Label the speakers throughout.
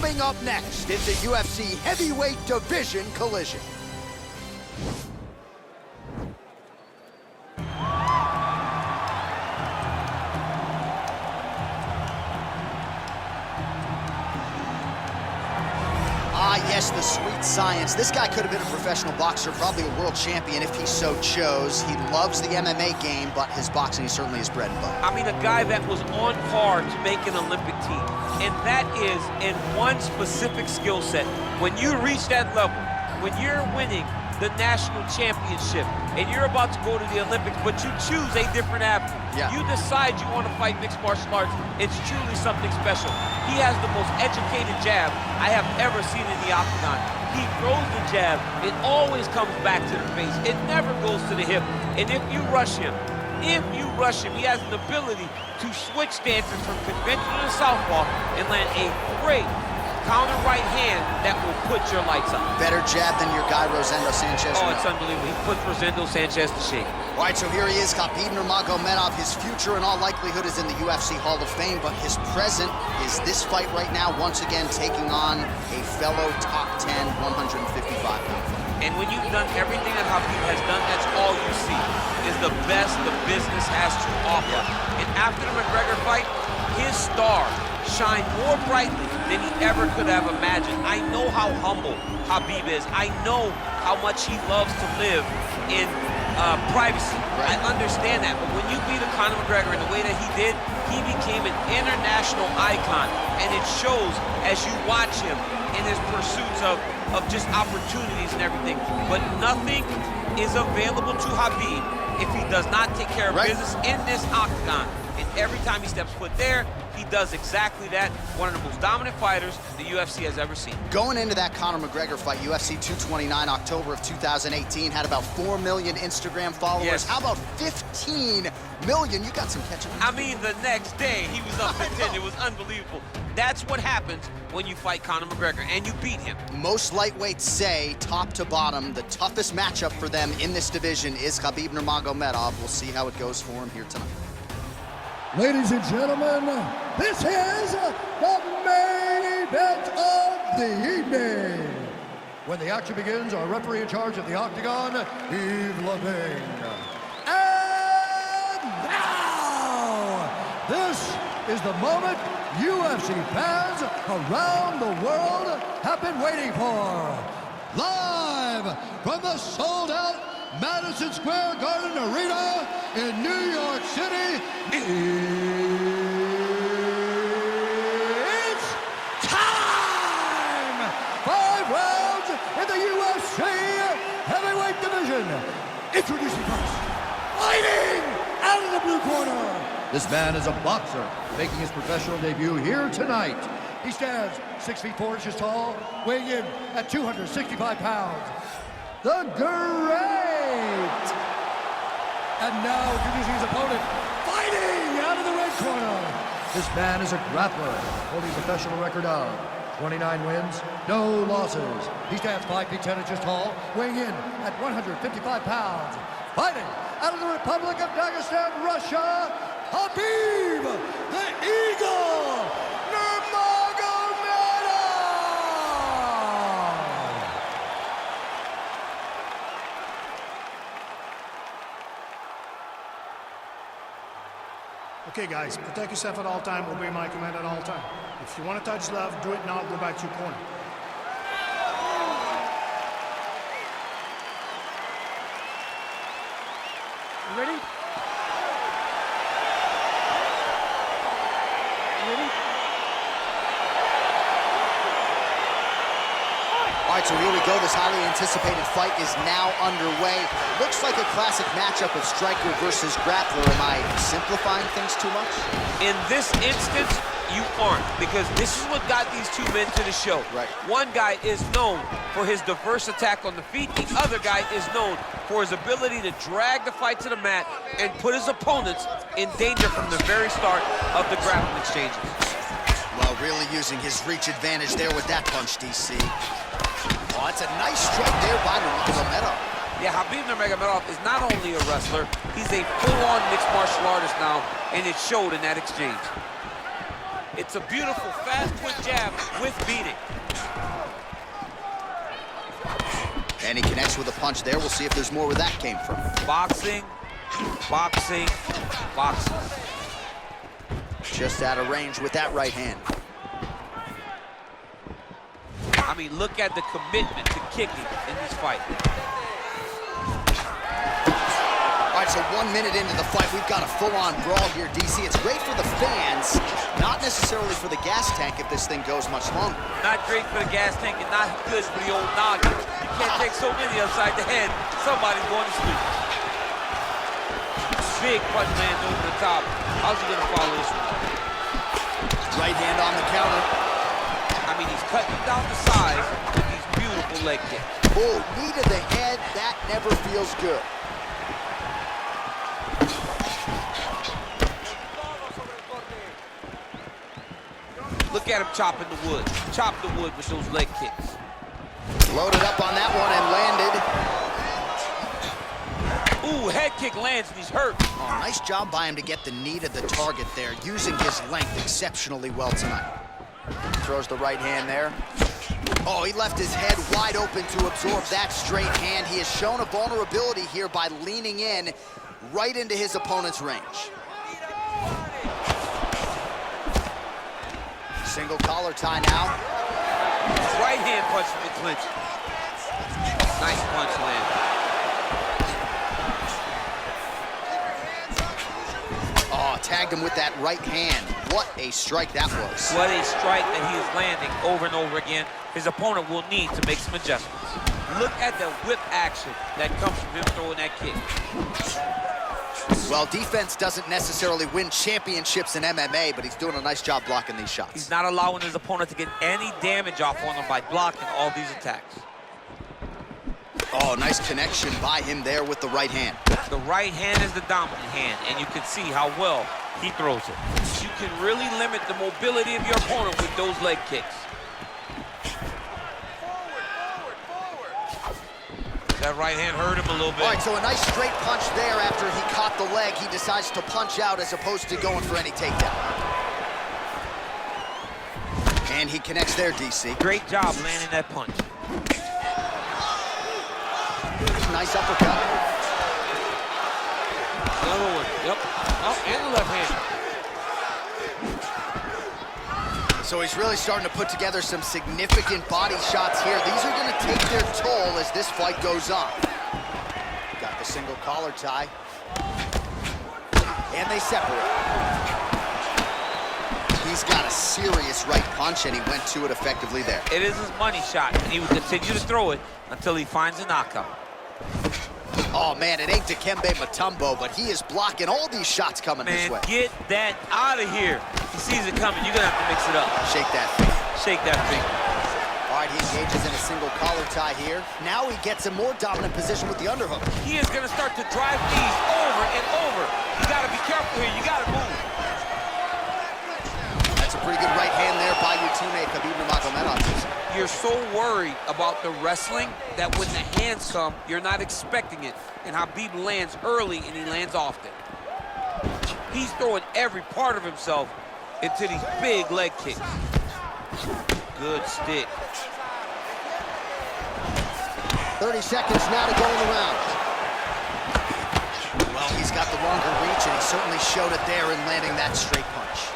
Speaker 1: Coming up next is the UFC heavyweight division collision. Yes, the sweet science. This guy could have been a professional boxer, probably a world champion if he so chose. He loves the MMA game, but his boxing is certainly his bread and butter.
Speaker 2: I mean, a guy that was on par to make an Olympic team, and that is in one specific skill set. When you reach that level, when you're winning the national championship, and you're about to go to the Olympics, but you choose a different athlete.
Speaker 1: Yeah.
Speaker 2: You decide you want to fight mixed martial arts. It's truly something special. He has the most educated jab I have ever seen in the octagon. He throws the jab, it always comes back to the face. It never goes to the hip. And if you rush him, he has an ability to switch stances from conventional to southpaw and land a great counter right hand that will put your lights up.
Speaker 1: Better jab than your guy, Rosendo Sanchez.
Speaker 2: Oh, it's unbelievable. He puts Rosendo Sanchez to shame.
Speaker 1: All right, so here he is, Khabib Nurmagomedov. His future, in all likelihood, is in the UFC Hall of Fame, but his present is this fight right now, once again taking on a fellow top 10, 155-pound fighter.
Speaker 2: And when you've done everything that Khabib has done, that's all you see, is the best the business has to offer. And after the McGregor fight, his star shined more brightly than he ever could have imagined. I know how humble Khabib is. I know how much he loves to live in privacy. Right. I understand that, but when you beat a Conor McGregor in the way that he did, he became an international icon, and it shows as you watch him in his pursuits of just opportunities and everything. But nothing is available to Khabib if he does not take care of business in this octagon. And every time he steps foot there, he does exactly that. One of the most dominant fighters the UFC has ever seen.
Speaker 1: Going into that Conor McGregor fight, UFC 229, October of 2018, had about 4 million Instagram followers.
Speaker 2: Yes.
Speaker 1: How about 15 million? You got some catching.
Speaker 2: I mean, the next day, he was up to 10. It was unbelievable. That's what happens when you fight Conor McGregor, and you beat him.
Speaker 1: Most lightweights say, top to bottom, the toughest matchup for them in this division is Khabib Nurmagomedov. We'll see how it goes for him here tonight.
Speaker 3: Ladies and gentlemen, this is the main event of the evening. When the action begins, our referee in charge of the octagon, Yves Levine. And now, this is the moment UFC fans around the world have been waiting for. Live from the sold-out Madison Square Garden Arena in New York City, it's time! 5 rounds in the UFC heavyweight division. Introducing first, fighting out of the blue corner. This man is a boxer, making his professional debut here tonight. He stands 6 feet 4 inches tall, weighing in at 265 pounds. The Great! And now introducing his opponent, fighting out of the red corner. This man is a grappler, holding a professional record of 29 wins, no losses. He stands 5 feet 10 inches tall, weighing in at 155 pounds. Fighting out of the Republic of Dagestan, Russia, Khabib, the Eagle, Nurmagomedov!
Speaker 4: Okay, guys, protect yourself at all time, obey my command at all time. If you want to touch left, do it now, go back to your corner. You ready?
Speaker 1: All right, so here we go. This highly anticipated fight is now underway. Looks like a classic matchup of striker versus grappler. Am I simplifying things too much?
Speaker 2: In this instance, you aren't, because this is what got these two men to the show.
Speaker 1: Right.
Speaker 2: One guy is known for his diverse attack on the feet. The other guy is known for his ability to drag the fight to the mat and put his opponents in danger from the very start of the grappling exchanges.
Speaker 1: Well, really using his reach advantage there with that punch, DC. Oh, that's a nice strike there by Nurmagomedov.
Speaker 2: Yeah, Khabib Nurmagomedov is not only a wrestler, he's a full-on mixed martial artist now, and it showed in that exchange. It's a beautiful, fast, quick jab with beating.
Speaker 1: And he connects with a punch there. We'll see if there's more where that came from.
Speaker 2: Boxing, boxing, boxing.
Speaker 1: Just out of range with that right hand.
Speaker 2: I mean, look at the commitment to kicking in this fight.
Speaker 1: All right, so 1 minute into the fight, we've got a full-on brawl here, DC. It's great for the fans, not necessarily for the gas tank if this thing goes much longer.
Speaker 2: Not great for the gas tank and not good for the old noggin. You can't take so many upside the head. Somebody's going to sleep. Big punch lands over the top. How's he going to follow this one?
Speaker 1: Right hand on the counter.
Speaker 2: I mean, he's cutting down the size with these beautiful leg kicks.
Speaker 1: Oh, knee to the head, that never feels good.
Speaker 2: Look at him chopping the wood. Chop the wood with those leg kicks.
Speaker 1: Loaded up on that one and landed.
Speaker 2: Ooh, head kick lands and he's hurt.
Speaker 1: Oh, nice job by him to get the knee to the target there, using his length exceptionally well tonight. Throws the right hand there. Oh, he left his head wide open to absorb that straight hand. He has shown a vulnerability here by leaning in right into his opponent's range. Single collar tie now.
Speaker 2: Right hand punch from the clinch. Nice punch land.
Speaker 1: Oh, tagged him with that right hand. What a strike that was.
Speaker 2: What a strike that he is landing over and over again. His opponent will need to make some adjustments. Look at the whip action that comes from him throwing that kick.
Speaker 1: Well, defense doesn't necessarily win championships in MMA, but he's doing a nice job blocking these shots.
Speaker 2: He's not allowing his opponent to get any damage off on him by blocking all these attacks.
Speaker 1: Oh, nice connection by him there with the right hand.
Speaker 2: The right hand is the dominant hand, and you can see how well he throws it. You can really limit the mobility of your opponent with those leg kicks. That right hand hurt him a little bit.
Speaker 1: All right, so a nice straight punch there after he caught the leg. He decides to punch out as opposed to going for any takedown. And he connects there, DC.
Speaker 2: Great job landing that punch.
Speaker 1: Nice uppercut.
Speaker 2: Another one. Yep. Oh, and the left hand.
Speaker 1: So he's really starting to put together some significant body shots here. These are going to take their toll as this fight goes on. Got the single collar tie. And they separate. He's got a serious right punch, and he went to it effectively there.
Speaker 2: It is his money shot, and he will continue to throw it until he finds a knockout.
Speaker 1: Oh, man, it ain't Dikembe Mutombo, but he is blocking all these shots coming this way.
Speaker 2: Get that out of here. He sees it coming. You're going to have to mix it up.
Speaker 1: Shake that finger.
Speaker 2: Shake that finger.
Speaker 1: All right, he engages in a single collar tie here. Now he gets a more dominant position with the underhook.
Speaker 2: He is going to start to drive these over and over. You got to be careful here. You got to move.
Speaker 1: That's a pretty good right hand there by your teammate, Khabib Nurmagomedov.
Speaker 2: You're so worried about the wrestling that when the hands come, you're not expecting it. And Khabib lands early and he lands often. He's throwing every part of himself into these big leg kicks. Good stick.
Speaker 1: 30 seconds now to go in the round. Well, he's got the longer reach, and he certainly showed it there in landing that straight punch.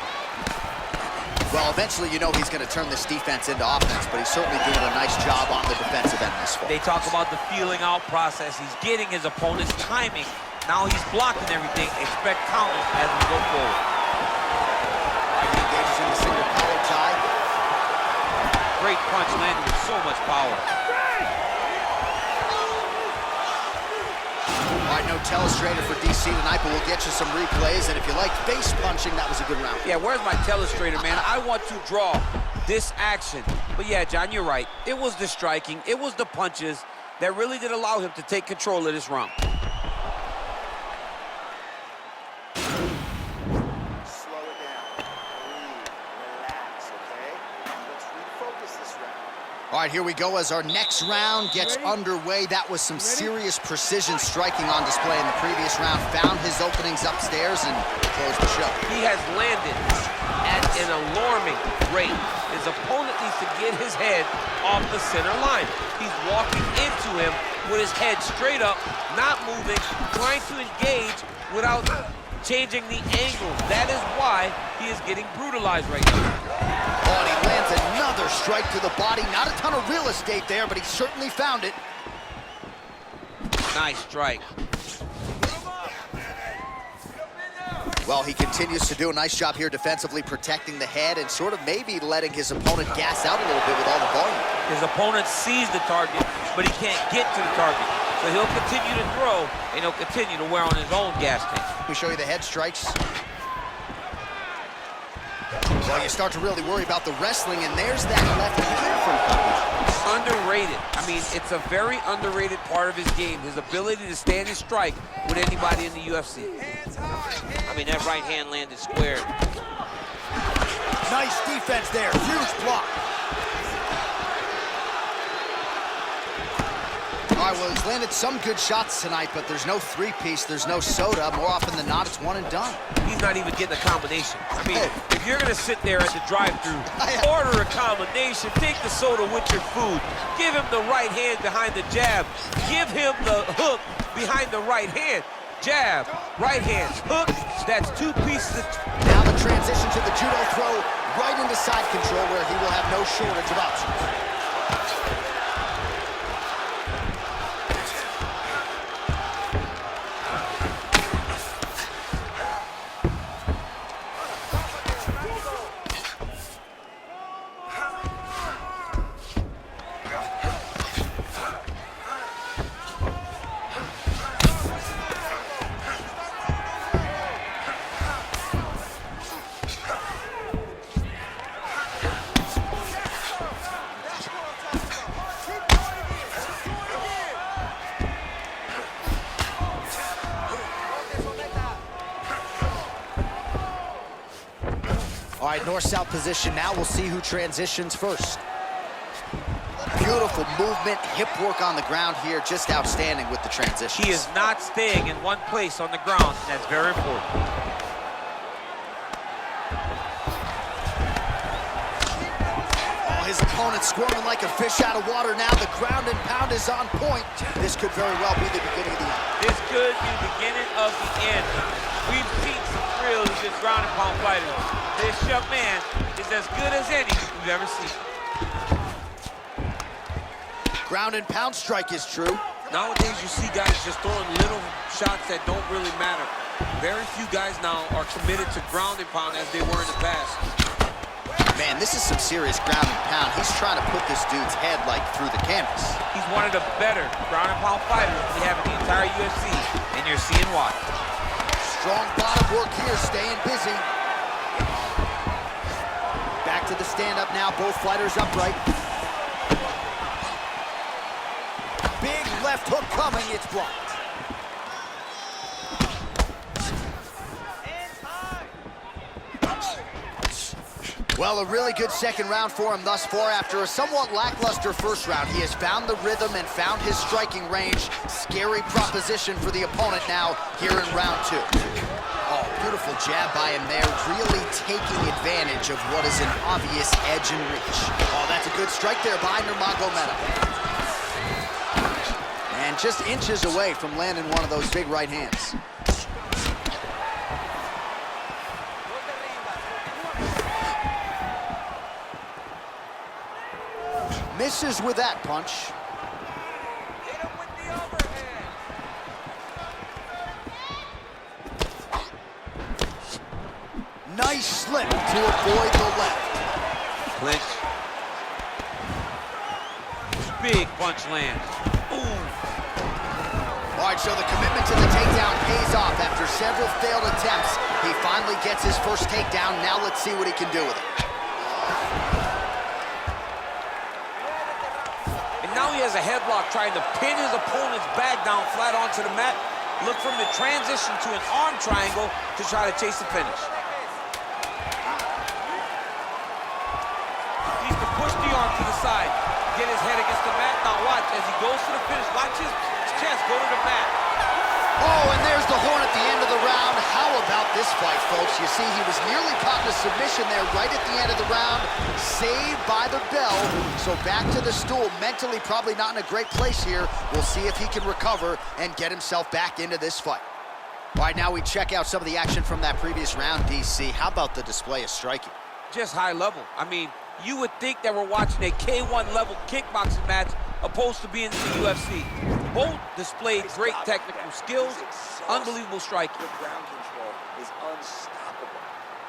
Speaker 1: Well, eventually, you know he's going to turn this defense into offense, but he's certainly doing a nice job on the defensive end this fight.
Speaker 2: They talk about the feeling out process. He's getting his opponent's timing. Now he's blocking everything. Expect counters as we go forward.
Speaker 1: He engages in the single collar tie.
Speaker 2: Great punch landed with so much power.
Speaker 1: All right, no telestrator for DC tonight, but we'll get you some replays. And if you like face punching, that was a good round.
Speaker 2: Yeah, where's my telestrator, man? I want to draw this action. But yeah, John, you're right. It was the striking. It was the punches that really did allow him to take control of this round.
Speaker 1: All right, here we go as our next round gets underway. That was some serious precision striking on display in the previous round. Found his openings upstairs and closed the show.
Speaker 2: He has landed at an alarming rate. His opponent needs to get his head off the center line. He's walking into him with his head straight up, not moving, trying to engage without changing the angle. That is why he is getting brutalized right now.
Speaker 1: Oh, and he lands another strike to the body. Not a ton of real estate there, but he certainly found it.
Speaker 2: Nice strike.
Speaker 1: Well, he continues to do a nice job here defensively, protecting the head and sort of maybe letting his opponent gas out a little bit with all the volume.
Speaker 2: His opponent sees the target, but he can't get to the target. So he'll continue to throw, and he'll continue to wear on his own gas tank.
Speaker 1: Let me show you the head strikes. Well, you start to really worry about the wrestling, and there's that left hand from Khabib.
Speaker 2: Underrated. I mean, it's a very underrated part of his game, his ability to stand and strike with anybody in the UFC. I mean, that right hand landed square.
Speaker 1: Nice defense there, huge block. All right, well, he's landed some good shots tonight, but there's no three-piece, there's no soda. More often than not, it's one and done.
Speaker 2: He's not even getting a combination. I mean, if you're gonna sit there at the drive-thru, order a combination, take the soda with your food, give him the right hand behind the jab, give him the hook behind the right hand. Jab, right hand, hook, that's two pieces.
Speaker 1: Now the transition to the judo throw, right into side control where he will have no shortage of options. All right, north-south position now. We'll see who transitions first. Beautiful movement, hip work on the ground here. Just outstanding with the transition.
Speaker 2: He is not staying in one place on the ground, and that's very important.
Speaker 1: Oh, his opponent squirming like a fish out of water now. The ground and pound is on point. This could very well be the beginning of the end.
Speaker 2: This could be the beginning of the end. We've seen some thrills with this ground and pound fighter. This young man is as good as any we've ever seen.
Speaker 1: Ground and pound strike is true.
Speaker 2: Nowadays, you see guys just throwing little shots that don't really matter. Very few guys now are committed to ground and pound as they were in the past.
Speaker 1: Man, this is some serious ground and pound. He's trying to put this dude's head like through the canvas.
Speaker 2: He's one of the better ground and pound fighters we have in the entire UFC, and you're seeing why.
Speaker 1: Strong bottom work here, staying busy. Back to the stand-up now, both fighters upright. Big left hook coming, it's blocked. Well, a really good second round for him thus far. After a somewhat lackluster first round, he has found the rhythm and found his striking range. Scary proposition for the opponent now here in round two. Oh, beautiful jab by him there, really taking advantage of what is an obvious edge and reach. Oh, that's a good strike there by Nurmagomedov. And just inches away from landing one of those big right hands. Misses with that punch.
Speaker 2: Hit him with the overhand.
Speaker 1: Nice slip to avoid the left.
Speaker 2: Clinch. Big punch lands. Ooh.
Speaker 1: All right, so the commitment to the takedown pays off. After several failed attempts, he finally gets his first takedown. Now let's see what he can do with it.
Speaker 2: Now he has a headlock trying to pin his opponent's back down flat onto the mat. Look from the transition to an arm triangle to try to chase the finish. Needs to push the arm to the side, get his head against the mat. Now watch as he goes to the finish. Watch his chest go to the mat.
Speaker 1: Oh, and there's the horn at the end of the round. How about this fight, folks? You see, he was nearly caught in a submission there right at the end of the round. Saved by the bell. So back to the stool. Mentally probably not in a great place here. We'll see if he can recover and get himself back into this fight. All right, now we check out some of the action from that previous round, DC. How about the display of striking?
Speaker 2: Just high level. I mean, you would think that we're watching a K1 level kickboxing match opposed to being in the UFC. Both displayed great technical skills, unbelievable striking.
Speaker 5: Your ground control is unstoppable.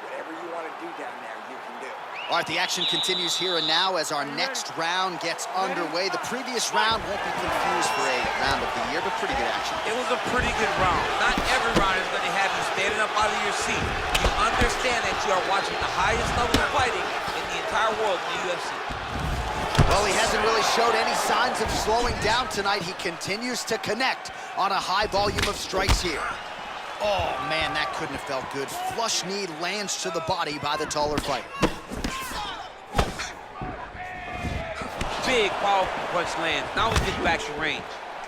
Speaker 5: Whatever you want to do down there, you can do.
Speaker 1: All right, the action continues here and now as our next round gets underway. The previous round won't be confused for a round of the year, but pretty good action.
Speaker 2: It was a pretty good round. Not every round is going to have you standing up out of your seat. You understand that you are watching the highest level of fighting in the entire world in the UFC.
Speaker 1: Well, he hasn't really showed any signs of slowing down tonight. He continues to connect on a high volume of strikes here. Oh, man, that couldn't have felt good. Flush knee lands to the body by the taller fighter.
Speaker 2: Big, powerful punch lands. Now he gets back to range.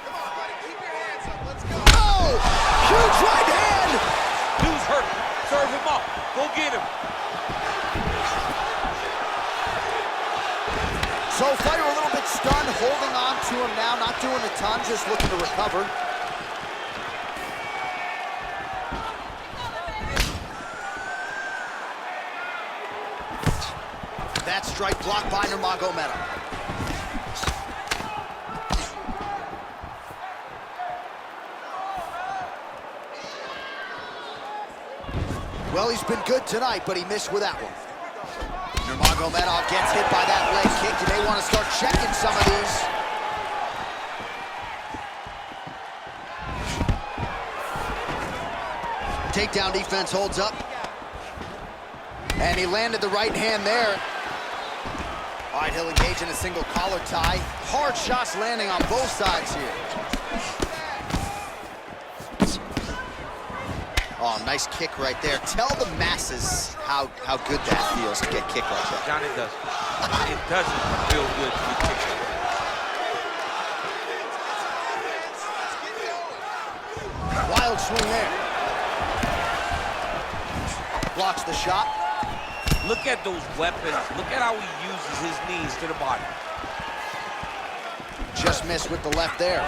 Speaker 5: Come on, buddy, keep your hands up. Let's go.
Speaker 1: Oh, huge right hand!
Speaker 2: Dude's hurt. Serve him up. Go get him.
Speaker 1: So fighter a little bit stunned, holding on to him now, not doing a ton, just looking to recover. That strike blocked by Nurmagomedov. Well, he's been good tonight, but he missed with that one. Nurmagomedov gets hit by that leg kick. You may want to start checking some of these. Takedown defense holds up. And he landed the right hand there. All right, he'll engage in a single collar tie. Hard shots landing on both sides here. Oh, nice kick right there. Tell the masses how good that feels to get kicked like that.
Speaker 2: John, it doesn't. It doesn't feel good to be kicked.
Speaker 1: Wild swing there. Blocks the shot.
Speaker 2: Look at those weapons. Look at how he uses his knees to the body.
Speaker 1: Just missed with the left there.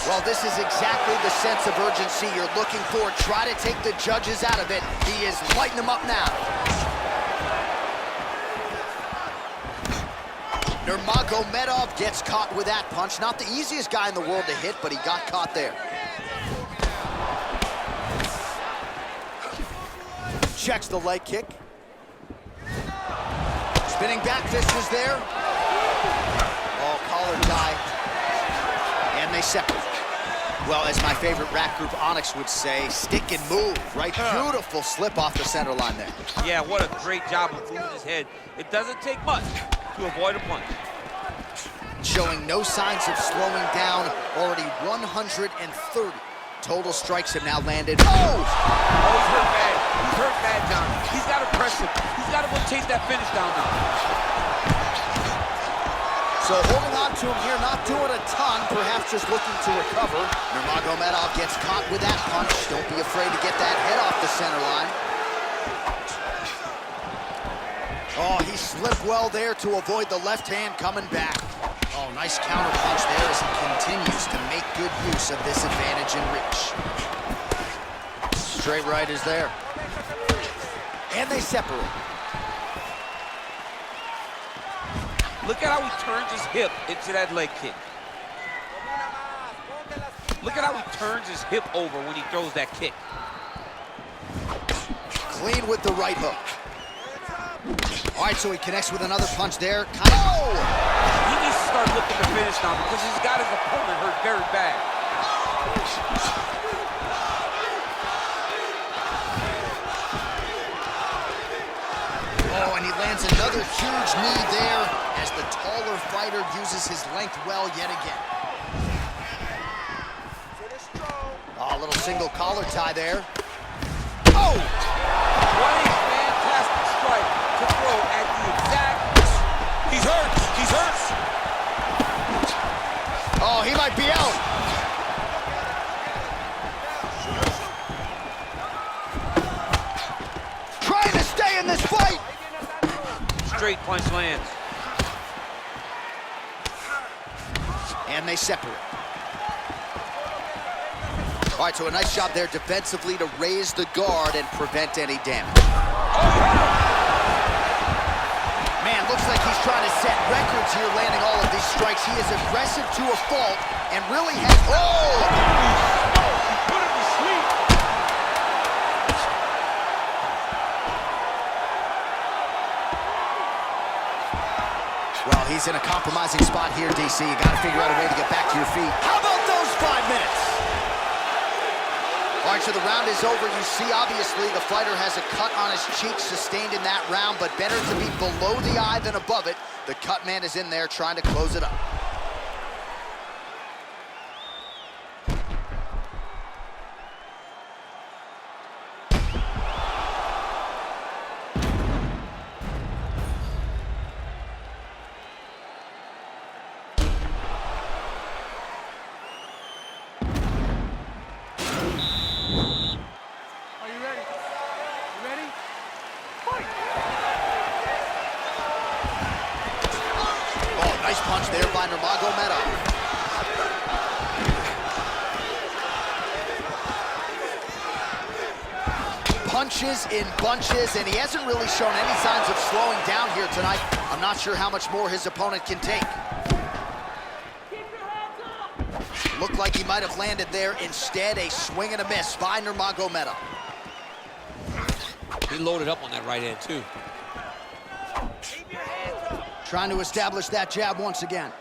Speaker 1: Well, this is exactly the sense of urgency you're looking for. Try to take the judges out of it. He is lighting them up now. Nurmagomedov gets caught with that punch. Not the easiest guy in the world to hit, but he got caught there. Checks the leg kick. Spinning back fist is there. Oh, collar tie. And they separate. Well, as my favorite rap group Onyx would say, stick and move, right? Beautiful slip off the center line there.
Speaker 2: Yeah, what a great job of moving his head. It doesn't take much to avoid a punch.
Speaker 1: Showing no signs of slowing down. Already 130 total strikes have now landed. Oh!
Speaker 2: Oh, he's hurt bad. He's hurt bad, John. He's got to press him. He's got to go chase that finish down now.
Speaker 1: So holding on to him here, not doing a ton, perhaps just looking to recover. Nurmagomedov gets caught with that punch. Don't be afraid to get that head off the center line. Oh, he slipped well there to avoid the left hand coming back. Oh, nice counter punch there as he continues to make good use of this advantage in reach. Straight right is there. And they separate.
Speaker 2: Look at how he turns his hip into that leg kick. Look at how he turns his hip over when he throws that kick.
Speaker 1: Clean with the right hook. All right, so he connects with another punch there. Oh!
Speaker 2: He needs to start looking to finish now because he's got his opponent hurt very bad.
Speaker 1: Oh, and he lands another huge knee there as the taller fighter uses his length well yet again. Oh, a little single collar tie there. Oh!
Speaker 2: What a fantastic strike to throw at the exact... He's hurt! He's hurt!
Speaker 1: Oh, he might be out.
Speaker 2: straight punch lands.
Speaker 1: And they separate. All right, so a nice job there defensively to raise the guard and prevent any damage. Man, looks like he's trying to set records here, landing all of these strikes. He is aggressive to a fault and really has... Oh!
Speaker 2: Put him to sleep.
Speaker 1: Well, he's in a compromising spot here, DC. You got to figure out a way to get back to your feet. How about those 5 minutes? All right, so the round is over. You see, obviously, the fighter has a cut on his cheek sustained in that round, but better to be below the eye than above it. The cut man is in there trying to close it up. Nice punch there by Nurmagomedov. Punches in bunches, and he hasn't really shown any signs of slowing down here tonight. I'm not sure how much more his opponent can take. Looked like he might have landed there. Instead, a swing and a miss by Nurmagomedov.
Speaker 2: He loaded up on that right hand, too.
Speaker 1: Trying to establish that jab once again.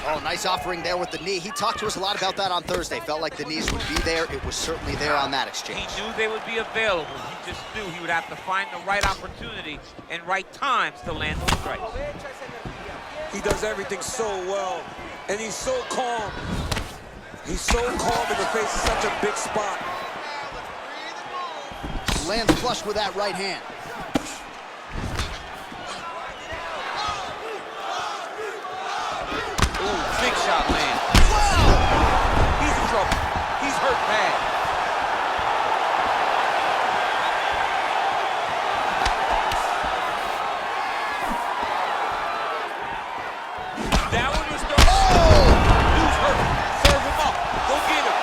Speaker 1: Oh, nice offering there with the knee. He talked to us a lot about that on Thursday. Felt like the knees would be there. It was certainly there on that exchange.
Speaker 2: He knew they would be available. He just knew he would have to find the right opportunity and right times to land those strikes.
Speaker 6: He does everything so well, and he's so calm. He's so calm in the face of such a big spot.
Speaker 1: Lands flush with that right hand.
Speaker 2: Big shot, man.
Speaker 1: Wow!
Speaker 2: He's in trouble. He's hurt bad. That one is the...
Speaker 1: Oh!
Speaker 2: Dude's hurt. Serve him up. Go get him.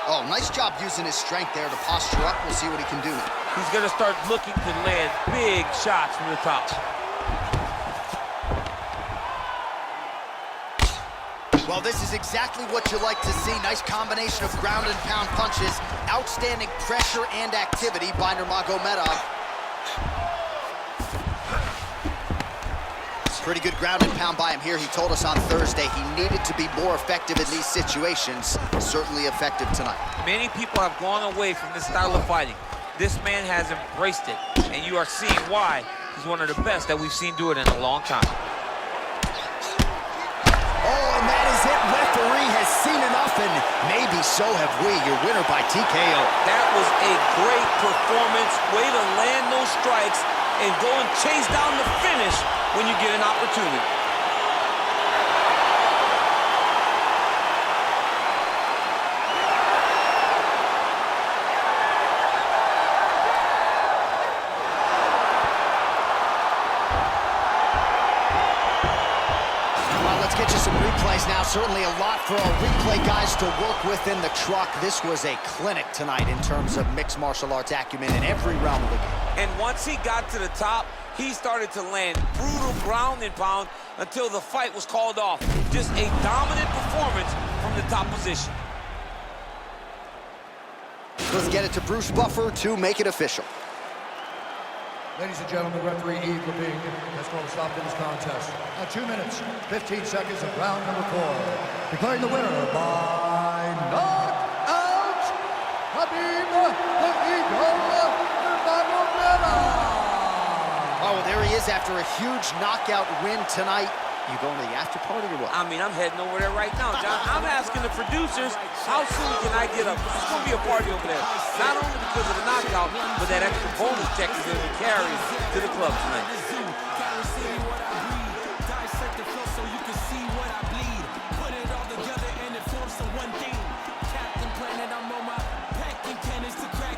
Speaker 1: Oh, nice job using his strength there to posture up. We'll see what he can do now.
Speaker 2: He's going to start looking to land big shots from the top.
Speaker 1: Well, this is exactly what you like to see. Nice combination of ground and pound punches. Outstanding pressure and activity by Nurmagomedov. Pretty good ground and pound by him here. He told us on Thursday he needed to be more effective in these situations. Certainly effective tonight.
Speaker 2: Many people have gone away from this style of fighting. This man has embraced it, and you are seeing why he's one of the best that we've seen do it in a long time.
Speaker 1: Oh, and that is it. Referee has seen enough, and maybe so have we. Your winner by TKO.
Speaker 2: That was a great performance. Way to land those strikes and go and chase down the finish when you get an opportunity.
Speaker 1: Well, let's get you some replays now. Certainly a lot for our replay guys to work with in the truck. This was a clinic tonight in terms of mixed martial arts acumen in every realm of the game.
Speaker 2: And once he got to the top, he started to land brutal ground and pound until the fight was called off. Just a dominant performance from the top position.
Speaker 1: Let's get it to Bruce Buffer to make it official.
Speaker 3: Ladies and gentlemen, referee Yves Levine has called a stop to this contest. 2 minutes, 15 seconds of round number 4. Declaring the winner by knockout, Khabib Nurmagomedov.
Speaker 1: Oh, well, there he is after a huge knockout win tonight. You going to the after party or what?
Speaker 2: I mean, I'm heading over there right now, John. I'm asking the producers, how soon can I get up? There's going to be a party over there. Not only because of the knockout, but that extra bonus check is going to be carried to the club tonight.